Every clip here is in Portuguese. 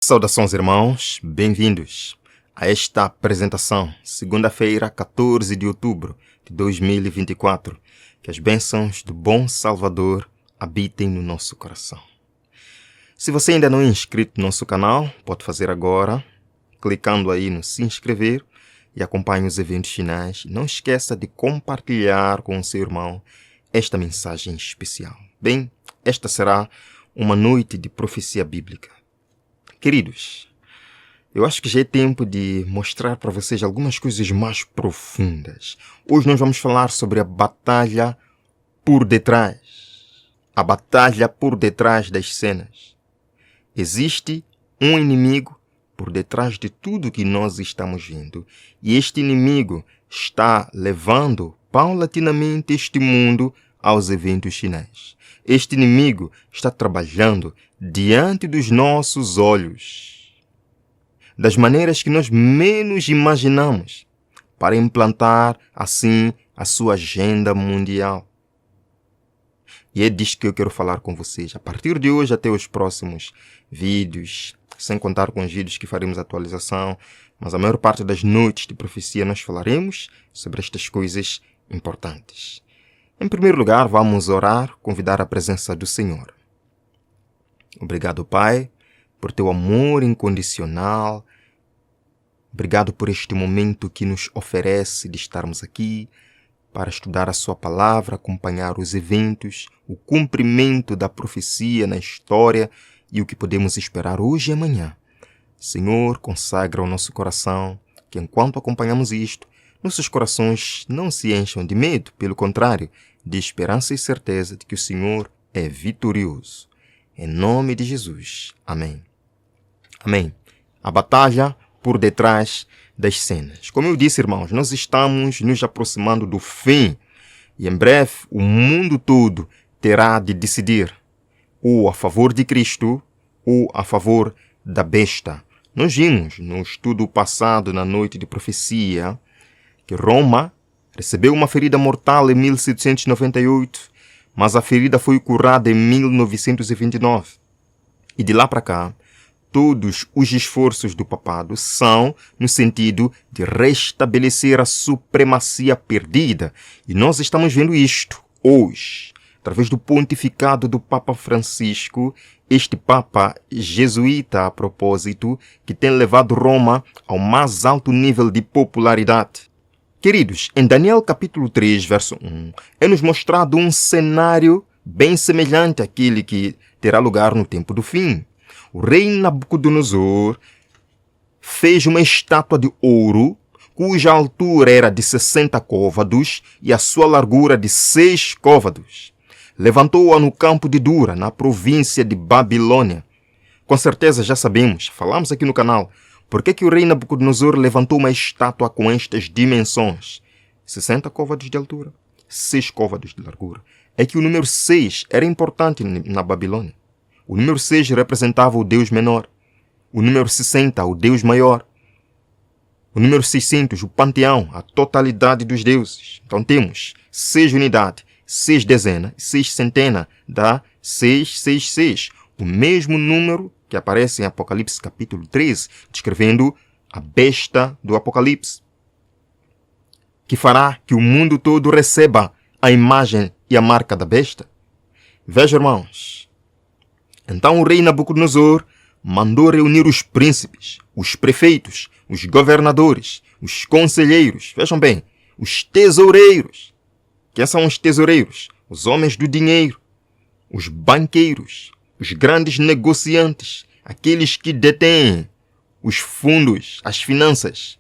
Saudações, irmãos, bem-vindos a esta apresentação, segunda-feira, 14 de outubro de 2024. Que as bênçãos do bom Salvador habitem no nosso coração. Se você ainda não é inscrito no nosso canal, pode fazer agora, clicando aí no se inscrever e acompanhe os eventos finais. Não esqueça de compartilhar com o seu irmão esta mensagem especial. Bem, esta será uma noite de profecia bíblica. Queridos, eu acho que já é tempo de mostrar para vocês algumas coisas mais profundas. Hoje nós vamos falar sobre a batalha por detrás. A batalha por detrás das cenas. Existe um inimigo por detrás de tudo que nós estamos vendo. E este inimigo está levando paulatinamente este mundo aos eventos finais. Este inimigo está trabalhando diante dos nossos olhos, das maneiras que nós menos imaginamos, para implantar, assim, a sua agenda mundial. E é disto que eu quero falar com vocês, a partir de hoje até os próximos vídeos, sem contar com os vídeos que faremos atualização, mas a maior parte das noites de profecia nós falaremos sobre estas coisas importantes. Em primeiro lugar, vamos orar, convidar a presença do Senhor. Obrigado, Pai, por teu amor incondicional. Obrigado por este momento que nos oferece de estarmos aqui para estudar a sua palavra, acompanhar os eventos, o cumprimento da profecia na história e o que podemos esperar hoje e amanhã. Senhor, consagra o nosso coração, que enquanto acompanhamos isto, nossos corações não se encham de medo, pelo contrário, de esperança e certeza de que o Senhor é vitorioso. Em nome de Jesus. Amém. Amém. A batalha por detrás das cenas. Como eu disse, irmãos, nós estamos nos aproximando do fim. E em breve, o mundo todo terá de decidir ou a favor de Cristo ou a favor da besta. Nós vimos no estudo passado, na noite de profecia, que Roma recebeu uma ferida mortal em 1798, mas a ferida foi curada em 1929. E de lá para cá, todos os esforços do papado são no sentido de restabelecer a supremacia perdida. E nós estamos vendo isto hoje, através do pontificado do Papa Francisco, este Papa jesuíta, a propósito, que tem levado Roma ao mais alto nível de popularidade. Queridos, em Daniel capítulo 3, verso 1, é-nos mostrado um cenário bem semelhante àquele que terá lugar no tempo do fim. O rei Nabucodonosor fez uma estátua de ouro, cuja altura era de 60 côvados e a sua largura de 6 côvados. Levantou-a no campo de Dura, na província de Babilônia. Com certeza já sabemos, falamos aqui no canal, por que o rei Nabucodonosor levantou uma estátua com estas dimensões? 60 côvados de altura, 6 côvados de largura. É que o número 6 era importante na Babilônia. O número 6 representava o Deus menor. O número 60, o Deus maior. O número 600, o panteão, a totalidade dos deuses. Então temos 6 unidades, 6 dezenas, 6 centenas, dá 666. O mesmo número que aparece em Apocalipse capítulo 13, descrevendo a besta do Apocalipse, que fará que o mundo todo receba a imagem e a marca da besta. Veja, irmãos, então o rei Nabucodonosor mandou reunir os príncipes, os prefeitos, os governadores, os conselheiros, vejam bem, os tesoureiros. Quem são os tesoureiros? Os homens do dinheiro, os banqueiros, os grandes negociantes, aqueles que detêm os fundos, as finanças,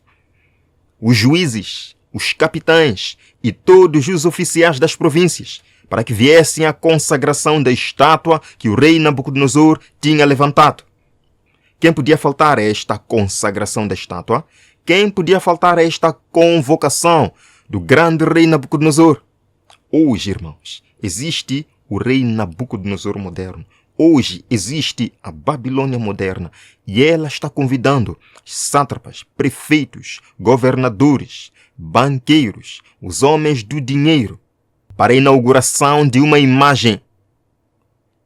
os juízes, os capitães e todos os oficiais das províncias, para que viessem à consagração da estátua que o rei Nabucodonosor tinha levantado. Quem podia faltar a esta consagração da estátua? Quem podia faltar a esta convocação do grande rei Nabucodonosor? Hoje, irmãos, existe o rei Nabucodonosor moderno. Hoje existe a Babilônia moderna e ela está convidando sátrapas, prefeitos, governadores, banqueiros, os homens do dinheiro para a inauguração de uma imagem.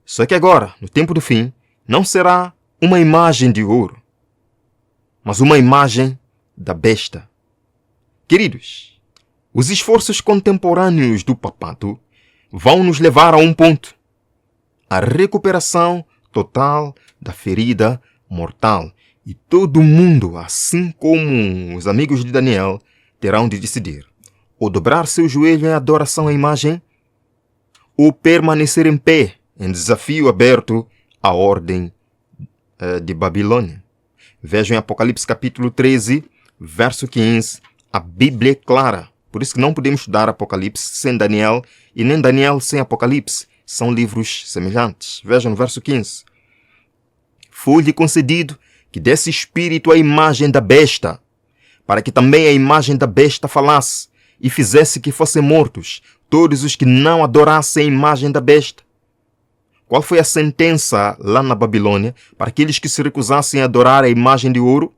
Só que agora, no tempo do fim, não será uma imagem de ouro, mas uma imagem da besta. Queridos, os esforços contemporâneos do papado vão nos levar a um ponto: a recuperação total da ferida mortal. E todo mundo, assim como os amigos de Daniel, terão de decidir: ou dobrar seu joelho em adoração à imagem, ou permanecer em pé em desafio aberto à ordem de Babilônia. Vejam em Apocalipse capítulo 13, verso 15, a Bíblia é clara. Por isso que não podemos estudar Apocalipse sem Daniel e nem Daniel sem Apocalipse. São livros semelhantes. Vejam no verso 15. Foi-lhe concedido que desse espírito à imagem da besta, para que também a imagem da besta falasse e fizesse que fossem mortos todos os que não adorassem a imagem da besta. Qual foi a sentença lá na Babilônia para aqueles que se recusassem a adorar a imagem de ouro?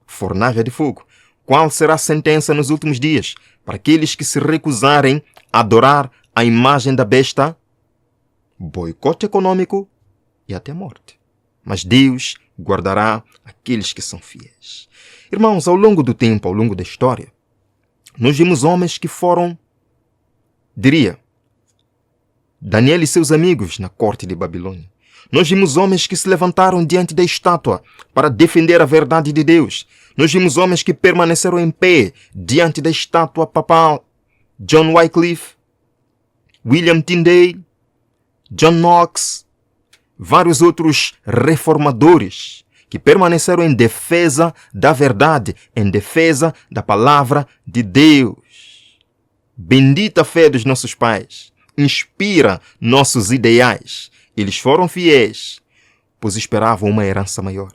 Fornalha de fogo. Qual será a sentença nos últimos dias para aqueles que se recusarem a adorar a imagem da besta? Boicote econômico e até morte. Mas Deus guardará aqueles que são fiéis. Irmãos, ao longo do tempo, ao longo da história, nós vimos homens que foram, Daniel e seus amigos na corte de Babilônia. Nós vimos homens que se levantaram diante da estátua para defender a verdade de Deus. Nós vimos homens que permaneceram em pé diante da estátua papal. John Wycliffe, William Tyndale, John Knox, vários outros reformadores que permaneceram em defesa da verdade, em defesa da palavra de Deus. Bendita a fé dos nossos pais. Inspira nossos ideais. Eles foram fiéis, pois esperavam uma herança maior: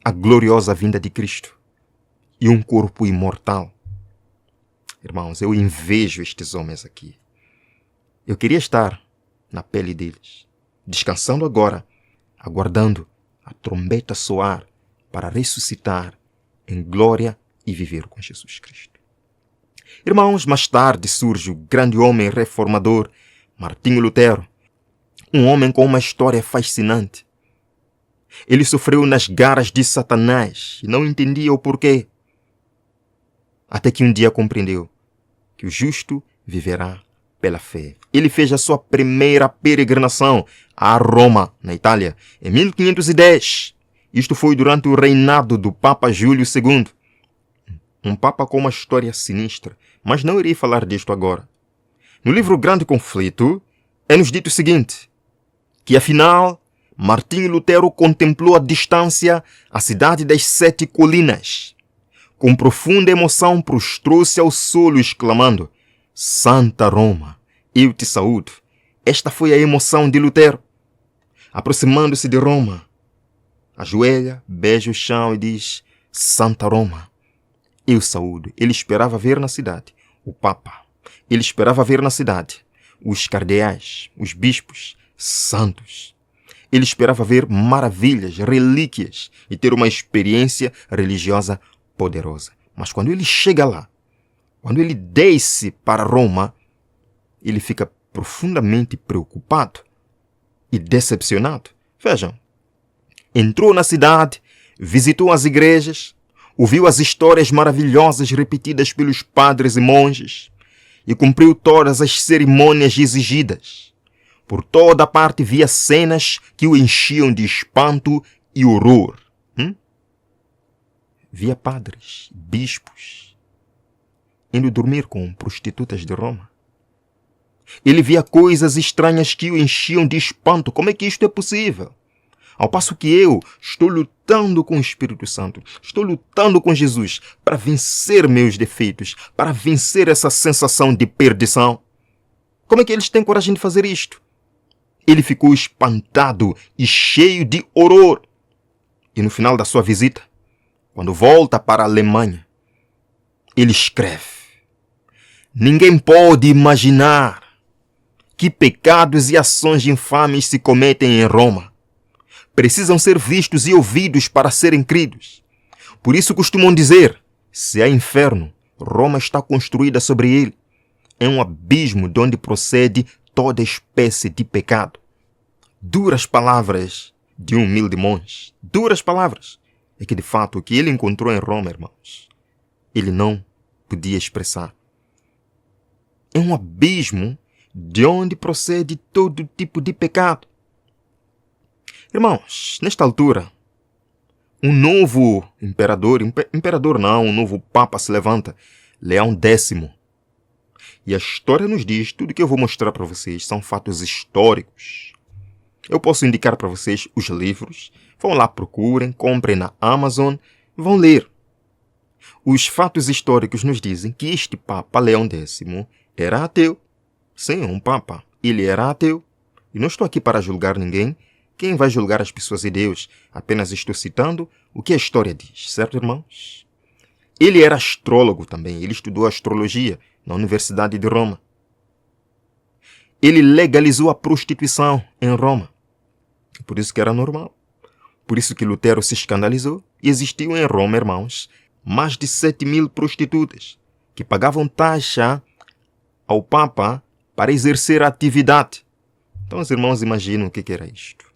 a gloriosa vinda de Cristo e um corpo imortal. Irmãos, eu invejo estes homens aqui. Eu queria estar na pele deles, descansando agora, aguardando a trombeta soar para ressuscitar em glória e viver com Jesus Cristo. Irmãos, mais tarde surge o grande homem reformador Martinho Lutero, um homem com uma história fascinante. Ele sofreu nas garras de Satanás e não entendia o porquê. Até que um dia compreendeu que o justo viverá pela fé. Ele fez a sua primeira peregrinação a Roma, na Itália, em 1510. Isto foi durante o reinado do Papa Júlio II. Um papa com uma história sinistra, mas não irei falar disto agora. No livro Grande Conflito, é-nos dito o seguinte: que afinal, Martinho Lutero contemplou à distância a cidade das 7 colinas. Com profunda emoção prostrou-se ao solo, exclamando: Santa Roma, eu te saúdo. Esta foi a emoção de Lutero. Aproximando-se de Roma, ajoelha, beija o chão e diz: Santa Roma, eu saúdo. Ele esperava ver na cidade o Papa. Ele esperava ver na cidade os cardeais, os bispos, santos. Ele esperava ver maravilhas, relíquias e ter uma experiência religiosa poderosa. Mas quando ele chega lá, quando ele desce para Roma, ele fica profundamente preocupado e decepcionado. Vejam, entrou na cidade, visitou as igrejas, ouviu as histórias maravilhosas repetidas pelos padres e monges e cumpriu todas as cerimônias exigidas. Por toda parte via cenas que o enchiam de espanto e horror. Via padres, bispos, indo dormir com prostitutas de Roma. Ele via coisas estranhas que o enchiam de espanto. Como é que isto é possível? Ao passo que eu estou lutando com o Espírito Santo, estou lutando com Jesus para vencer meus defeitos, para vencer essa sensação de perdição. Como é que eles têm coragem de fazer isto? Ele ficou espantado e cheio de horror. E no final da sua visita, quando volta para a Alemanha, ele escreve: ninguém pode imaginar que pecados e ações infames se cometem em Roma. Precisam ser vistos e ouvidos para serem cridos. Por isso costumam dizer: se há inferno, Roma está construída sobre ele. É um abismo de onde procede toda espécie de pecado. Duras palavras de um humilde monge. Duras palavras. É que de fato o que ele encontrou em Roma, irmãos, ele não podia expressar. É um abismo de onde procede todo tipo de pecado. Irmãos, nesta altura, um novo um novo Papa se levanta, Leão X. E a história nos diz, tudo que eu vou mostrar para vocês são fatos históricos. Eu posso indicar para vocês os livros, vão lá, procurem, comprem na Amazon, vão ler. Os fatos históricos nos dizem que este Papa Leão X era ateu. Sim, um Papa. Ele era ateu. E não estou aqui para julgar ninguém. Quem vai julgar as pessoas e Deus? Apenas estou citando o que a história diz, certo, irmãos? Ele era astrólogo também. Ele estudou astrologia na Universidade de Roma. Ele legalizou a prostituição em Roma. Por isso que era normal. Por isso que Lutero se escandalizou. E existiu em Roma, irmãos, mais de 7.000 prostitutas que pagavam taxa ao Papa para exercer a atividade. Então os irmãos imaginam o que era isto.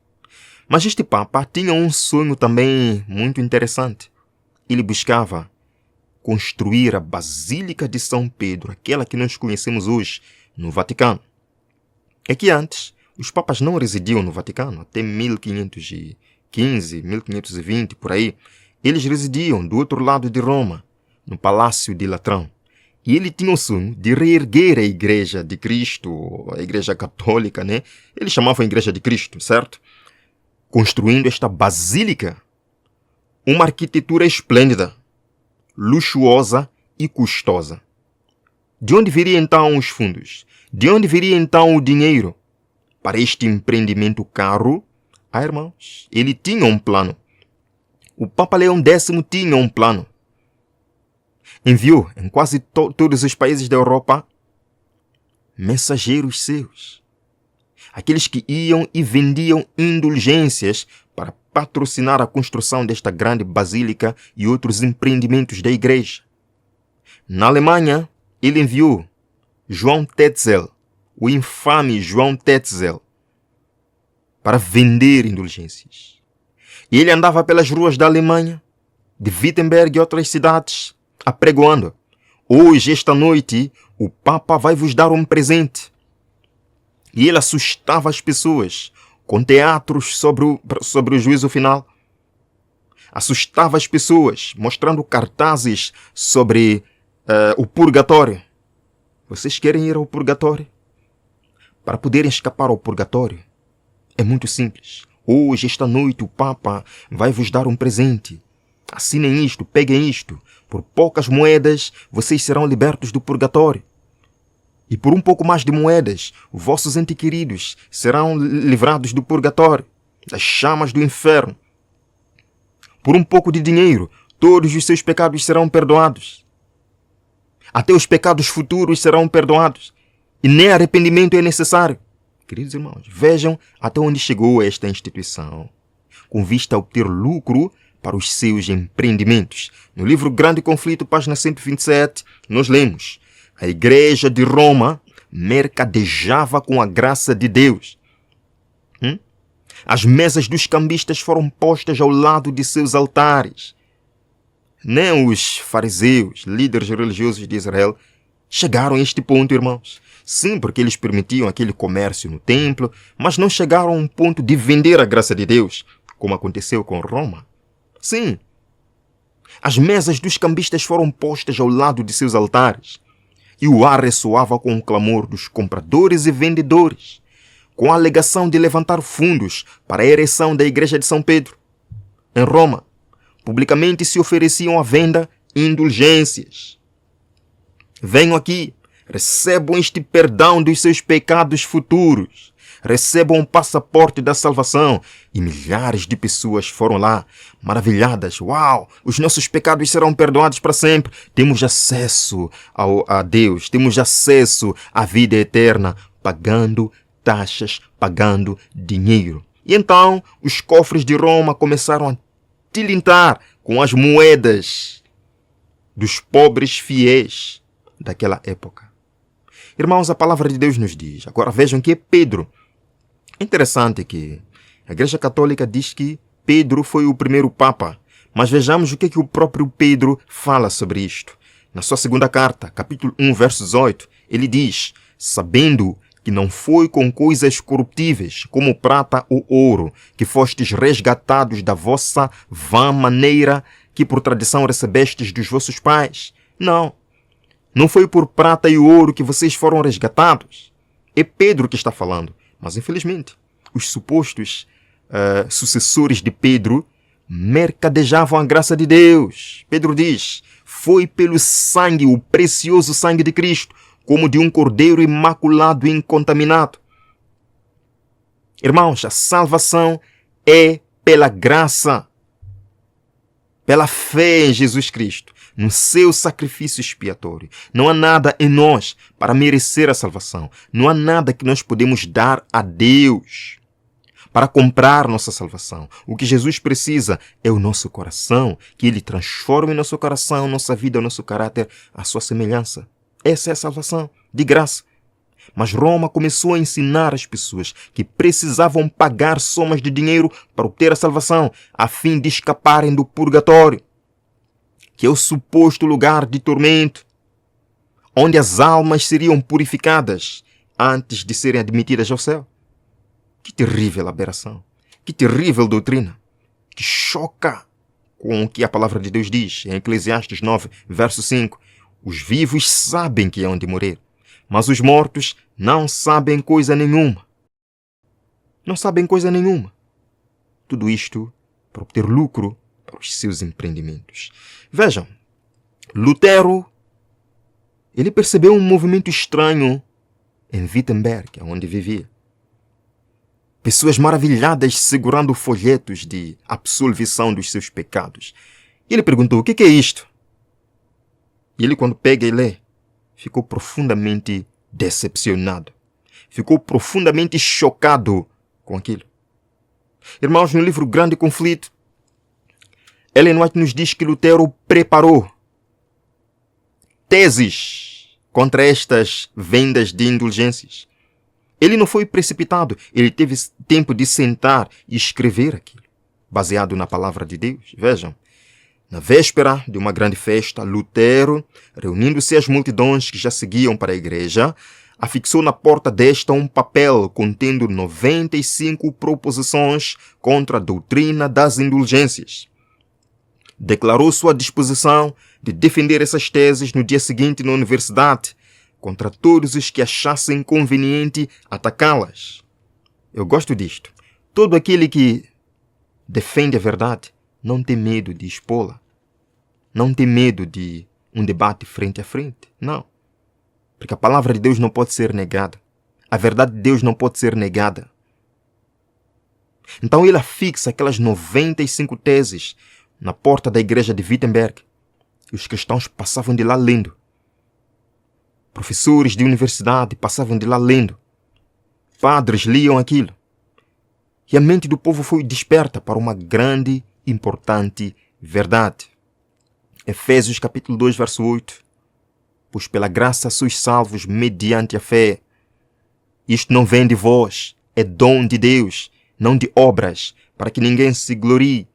Mas este Papa tinha um sonho também muito interessante. Ele buscava construir a Basílica de São Pedro, aquela que nós conhecemos hoje no Vaticano. É que antes, os papas não residiam no Vaticano, até 1515, 1520, por aí. Eles residiam do outro lado de Roma, no Palácio de Latrão. E ele tinha o sonho de reerguer a Igreja de Cristo, a Igreja Católica, né? Eles chamavam a Igreja de Cristo, certo? Construindo esta basílica, uma arquitetura esplêndida, luxuosa e custosa. De onde viria então os fundos? De onde viria então o dinheiro para este empreendimento caro? Ah, irmãos, ele tinha um plano. O Papa Leão X tinha um plano. Enviou em quase todos os países da Europa mensageiros seus. Aqueles que iam e vendiam indulgências para patrocinar a construção desta grande basílica e outros empreendimentos da igreja. Na Alemanha, ele enviou João Tetzel, o infame João Tetzel, para vender indulgências. E ele andava pelas ruas da Alemanha, de Wittenberg e outras cidades, apregoando: hoje, esta noite, o Papa vai vos dar um presente. E ele assustava as pessoas com teatros sobre o juízo final. Assustava as pessoas mostrando cartazes sobre o purgatório. Vocês querem ir ao purgatório? Para poderem escapar ao purgatório, é muito simples. Hoje, esta noite, o Papa vai vos dar um presente. Assinem isto, peguem isto. Por poucas moedas, vocês serão libertos do purgatório. E por um pouco mais de moedas, vossos entes queridos serão livrados do purgatório, das chamas do inferno. Por um pouco de dinheiro, todos os seus pecados serão perdoados. Até os pecados futuros serão perdoados. E nem arrependimento é necessário. Queridos irmãos, vejam até onde chegou esta instituição, com vista a obter lucro para os seus empreendimentos. No livro Grande Conflito, página 127, nós lemos: a Igreja de Roma mercadejava com a graça de Deus. As mesas dos cambistas foram postas ao lado de seus altares. Nem os fariseus, líderes religiosos de Israel, chegaram a este ponto, irmãos. Sim, porque eles permitiam aquele comércio no templo, mas não chegaram a um ponto de vender a graça de Deus, como aconteceu com Roma. Sim, as mesas dos cambistas foram postas ao lado de seus altares, e o ar ressoava com o clamor dos compradores e vendedores, com a alegação de levantar fundos para a ereção da Igreja de São Pedro. Em Roma, publicamente se ofereciam à venda indulgências. Venham aqui, recebam este perdão dos seus pecados futuros. Recebam o passaporte da salvação. E milhares de pessoas foram lá, maravilhadas. Uau, os nossos pecados serão perdoados para sempre. Temos acesso a Deus. Temos acesso à vida eterna, pagando taxas, pagando dinheiro. E então, os cofres de Roma começaram a tilintar com as moedas dos pobres fiéis daquela época. Irmãos, a palavra de Deus nos diz. Agora vejam que é Pedro. É interessante que A Igreja Católica diz que Pedro foi o primeiro Papa, mas vejamos o que o próprio Pedro fala sobre isto. Na sua segunda carta, capítulo 1, verso 18, ele diz: sabendo que não foi com coisas corruptíveis, como prata ou ouro, que fostes resgatados da vossa vã maneira que por tradição recebestes dos vossos pais. Não foi por prata e ouro que vocês foram resgatados. É Pedro que está falando. Mas, infelizmente, os supostos sucessores de Pedro mercadejavam a graça de Deus. Pedro diz: foi pelo sangue, o precioso sangue de Cristo, como de um cordeiro imaculado e incontaminado. Irmãos, a salvação é pela graça, pela fé em Jesus Cristo, no seu sacrifício expiatório. Não há nada em nós para merecer a salvação. Não há nada que nós podemos dar a Deus para comprar nossa salvação. O que Jesus precisa é o nosso coração, que Ele transforme nosso coração, nossa vida, nosso caráter, à sua semelhança. Essa é a salvação, de graça. Mas Roma começou a ensinar as pessoas que precisavam pagar somas de dinheiro para obter a salvação, a fim de escaparem do purgatório, que é o suposto lugar de tormento, onde as almas seriam purificadas antes de serem admitidas ao céu. Que terrível aberração, que terrível doutrina, que choca com o que a palavra de Deus diz em Eclesiastes 9, verso 5. Os vivos sabem que hão de morrer, mas os mortos não sabem coisa nenhuma. Não sabem coisa nenhuma. Tudo isto para obter lucro para os seus empreendimentos. Vejam, Lutero, ele percebeu um movimento estranho em Wittenberg, onde vivia. Pessoas maravilhadas segurando folhetos de absolvição dos seus pecados. E ele perguntou: o que é isto? E ele, quando pega e lê, ficou profundamente decepcionado. Ficou profundamente chocado com aquilo. Irmãos, no livro Grande Conflito, Ellen White nos diz que Lutero preparou teses contra estas vendas de indulgências. Ele não foi precipitado, ele teve tempo de sentar e escrever aquilo, baseado na palavra de Deus. Vejam, na véspera de uma grande festa, Lutero, reunindo-se às multidões que já seguiam para a igreja, afixou na porta desta um papel contendo 95 proposições contra a doutrina das indulgências. Declarou sua disposição de defender essas teses no dia seguinte na universidade, contra todos os que achassem conveniente atacá-las. Eu gosto disto. Todo aquele que defende a verdade não tem medo de expô-la. Não tem medo de um debate frente a frente. Não. Porque a palavra de Deus não pode ser negada. A verdade de Deus não pode ser negada. Então ele afixa aquelas 95 teses na porta da igreja de Wittenberg. E os cristãos passavam de lá lendo. Professores de universidade passavam de lá lendo. Padres liam aquilo. E a mente do povo foi desperta para uma grande, importante verdade. Efésios capítulo 2, verso 8. Pois pela graça sois salvos mediante a fé. Isto não vem de vós, é dom de Deus, não de obras, para que ninguém se glorie.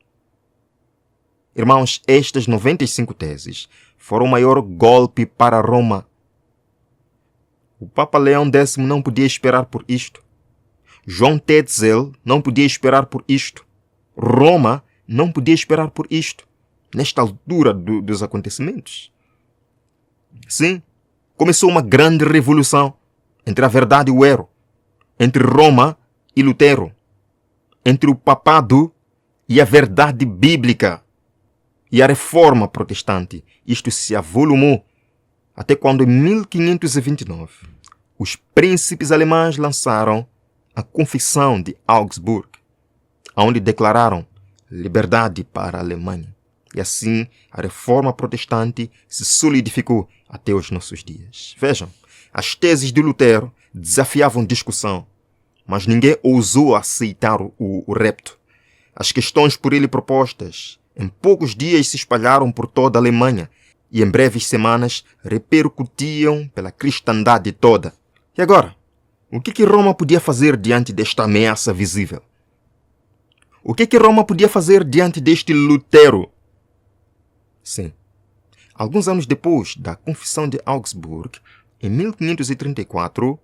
Irmãos, estas 95 teses foram o maior golpe para Roma. O Papa Leão X não podia esperar por isto. João Tetzel não podia esperar por isto. Roma não podia esperar por isto, nesta altura dos acontecimentos. Sim, começou uma grande revolução entre a verdade e o erro, entre Roma e Lutero, entre o papado e a verdade bíblica e a reforma protestante. Isto se avolumou até quando, em 1529, os príncipes alemães lançaram a Confissão de Augsburg, onde declararam liberdade para a Alemanha. E assim a reforma protestante se solidificou até os nossos dias. Vejam, as teses de Lutero desafiavam discussão, mas ninguém ousou aceitar o repto. As questões por ele propostas em poucos dias se espalharam por toda a Alemanha e em breves semanas repercutiam pela cristandade toda. E agora, o que Roma podia fazer diante desta ameaça visível? O que Roma podia fazer diante deste Lutero? Sim. Alguns anos depois da Confissão de Augsburg, em 1534,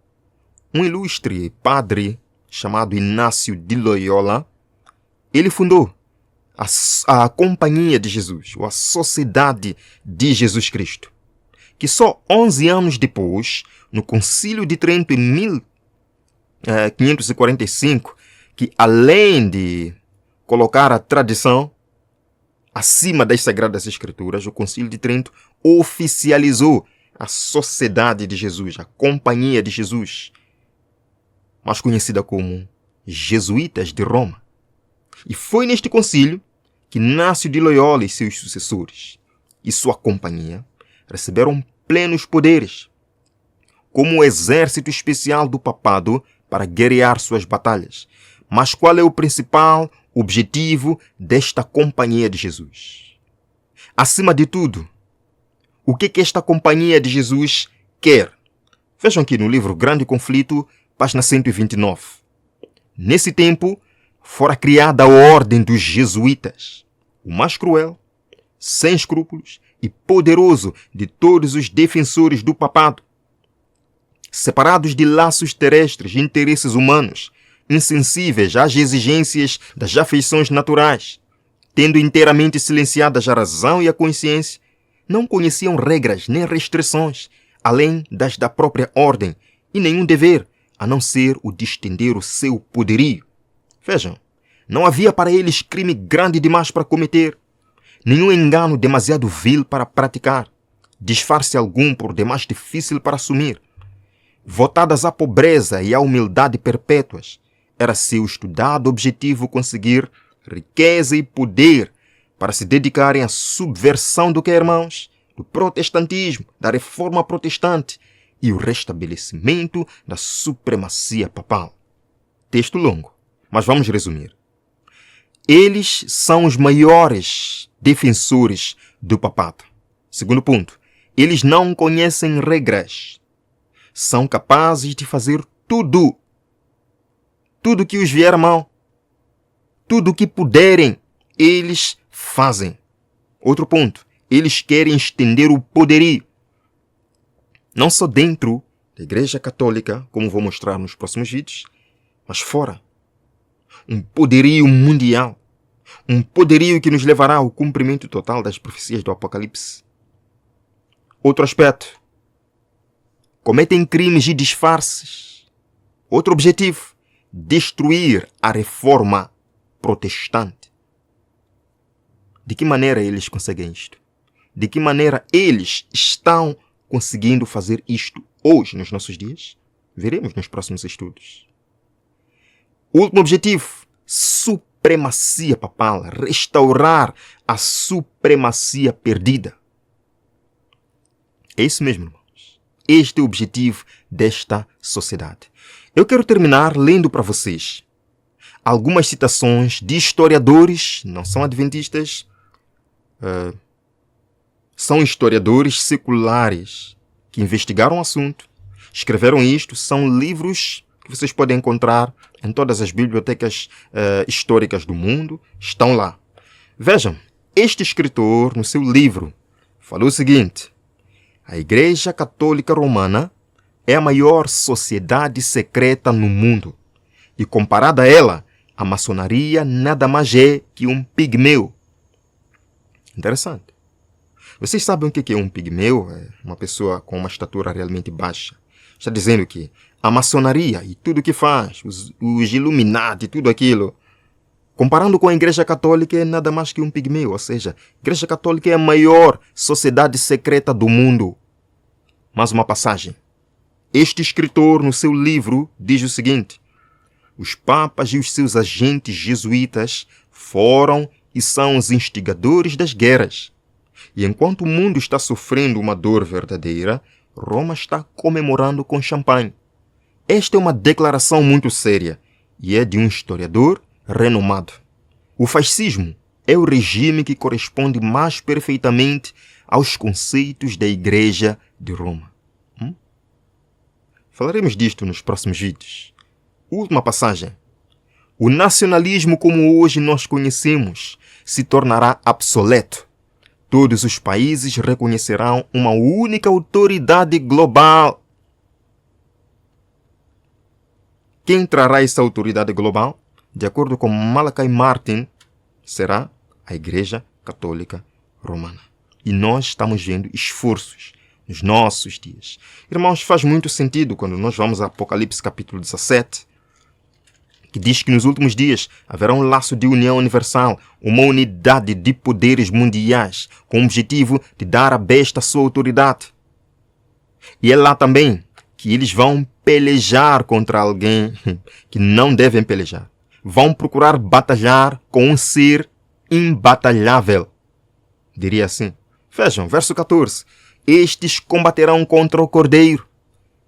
um ilustre padre chamado Inácio de Loyola, ele fundou a Companhia de Jesus, ou a Sociedade de Jesus Cristo, que só 11 anos depois, no Concílio de Trento em 1545, que além de colocar a tradição acima das Sagradas Escrituras, o Concílio de Trento oficializou a Sociedade de Jesus, a Companhia de Jesus, mais conhecida como Jesuítas de Roma. E foi neste concílio que Inácio de Loyola e seus sucessores e sua companhia receberam plenos poderes, como o exército especial do papado para guerrear suas batalhas. Mas qual é o principal objetivo desta Companhia de Jesus? Acima de tudo, o que esta Companhia de Jesus quer? Vejam aqui no livro Grande Conflito, página 129. Nesse tempo, fora criada a Ordem dos Jesuítas, o mais cruel, sem escrúpulos e poderoso de todos os defensores do papado. Separados de laços terrestres e interesses humanos, insensíveis às exigências das afeições naturais, tendo inteiramente silenciadas a razão e a consciência, não conheciam regras nem restrições, além das da própria ordem, e nenhum dever, a não ser o de estender o seu poderio. Vejam, não havia para eles crime grande demais para cometer, nenhum engano demasiado vil para praticar, disfarce algum por demais difícil para assumir. Votadas à pobreza e à humildade perpétuas, era seu estudado objetivo conseguir riqueza e poder para se dedicarem à subversão do que, irmãos? Do protestantismo, da reforma protestante e o restabelecimento da supremacia papal. Texto longo, mas vamos resumir. Eles são os maiores defensores do papado. Segundo ponto, eles não conhecem regras. São capazes de fazer tudo que os vier à mão. Tudo o que puderem, eles fazem. Outro ponto, eles querem estender o poderio. Não só dentro da Igreja Católica, como vou mostrar nos próximos vídeos, mas fora. Um poderio mundial. Um poderio que nos levará ao cumprimento total das profecias do Apocalipse. Outro aspecto. Cometem crimes e disfarces. Outro objetivo. Destruir a reforma protestante. De que maneira eles conseguem isto? De que maneira eles estão conseguindo fazer isto hoje, nos nossos dias? Veremos nos próximos estudos. Último objetivo. Supremacia papal. Restaurar a supremacia perdida. É isso mesmo, irmãos. Este é o objetivo desta sociedade. Eu quero terminar lendo para vocês algumas citações de historiadores, não são adventistas, são historiadores seculares que investigaram o assunto, escreveram isto, são livros que vocês podem encontrar em todas as bibliotecas históricas do mundo, estão lá. Vejam, este escritor, no seu livro, falou o seguinte: a Igreja Católica Romana é a maior sociedade secreta no mundo, e comparada a ela, a maçonaria nada mais é que um pigmeu. Interessante. Vocês sabem o que é um pigmeu? É uma pessoa com uma estatura realmente baixa. Está dizendo que a maçonaria e tudo o que faz, os Illuminati, tudo aquilo, comparando com a Igreja Católica, é nada mais que um pigmeu. Ou seja, a Igreja Católica é a maior sociedade secreta do mundo. Mais uma passagem. Este escritor, no seu livro, diz o seguinte: os papas e os seus agentes jesuítas foram e são os instigadores das guerras. E enquanto o mundo está sofrendo uma dor verdadeira, Roma está comemorando com champanhe. Esta é uma declaração muito séria e é de um historiador renomado. O fascismo é o regime que corresponde mais perfeitamente aos conceitos da Igreja de Roma. Falaremos disto nos próximos vídeos. Última passagem. O nacionalismo como hoje nós conhecemos se tornará obsoleto. Todos os países reconhecerão uma única autoridade global. Quem trará essa autoridade global? De acordo com Malachi Martin, será a Igreja Católica Romana. E nós estamos vendo esforços nos nossos dias. Irmãos, faz muito sentido quando nós vamos a Apocalipse capítulo 17, que diz que nos últimos dias haverá um laço de união universal, uma unidade de poderes mundiais, com o objetivo de dar à besta a sua autoridade. E é lá também que eles vão pelejar contra alguém que não devem pelejar. Vão procurar batalhar com um ser imbatalhável. Diria assim. Vejam, verso 14. Estes combaterão contra o Cordeiro,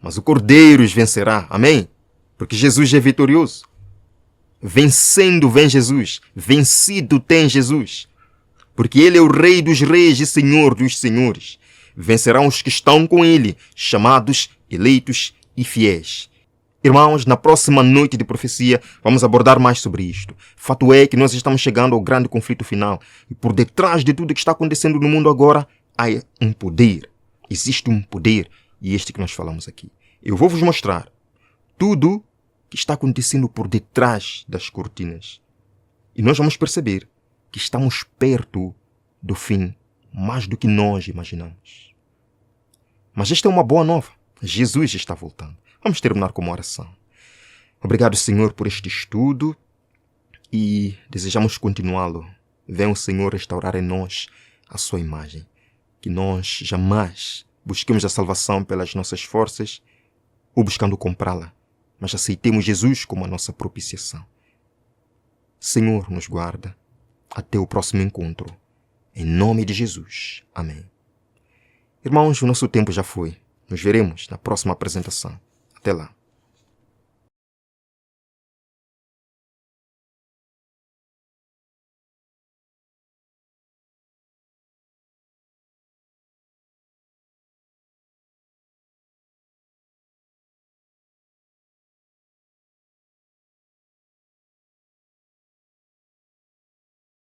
mas o Cordeiro os vencerá. Amém? Porque Jesus é vitorioso. Vencendo vem Jesus. Vencido tem Jesus. Porque Ele é o Rei dos reis e Senhor dos senhores. Vencerão os que estão com Ele, chamados, eleitos e fiéis. Irmãos, na próxima noite de profecia, vamos abordar mais sobre isto. Fato é que nós estamos chegando ao grande conflito final. E por detrás de tudo que está acontecendo no mundo agora, há um poder. Existe um poder. E este que nós falamos aqui. Eu vou vos mostrar tudo que está acontecendo por detrás das cortinas. E nós vamos perceber que estamos perto do fim, mais do que nós imaginamos. Mas esta é uma boa nova. Jesus está voltando. Vamos terminar com uma oração. Obrigado, Senhor, por este estudo e desejamos continuá-lo. Venha o Senhor restaurar em nós a sua imagem. Que nós jamais busquemos a salvação pelas nossas forças ou buscando comprá-la, mas aceitemos Jesus como a nossa propiciação. Senhor, nos guarda. Até o próximo encontro. Em nome de Jesus. Amém. Irmãos, o nosso tempo já foi. Nos veremos na próxima apresentação. Até lá.